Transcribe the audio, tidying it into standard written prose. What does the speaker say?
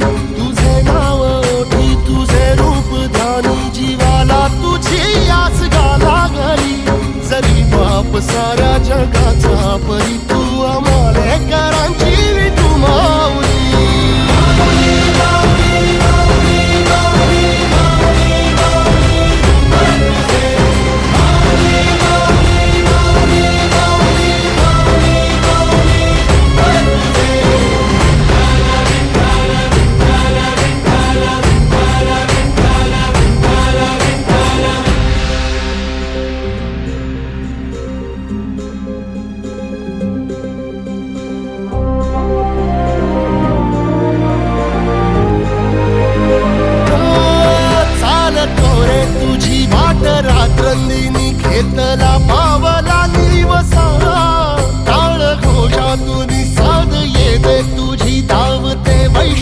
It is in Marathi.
तुझे नाव ओठी तुझे रूप ध्यानी जीवाला तुझी आस गा लागली जरी बाप सा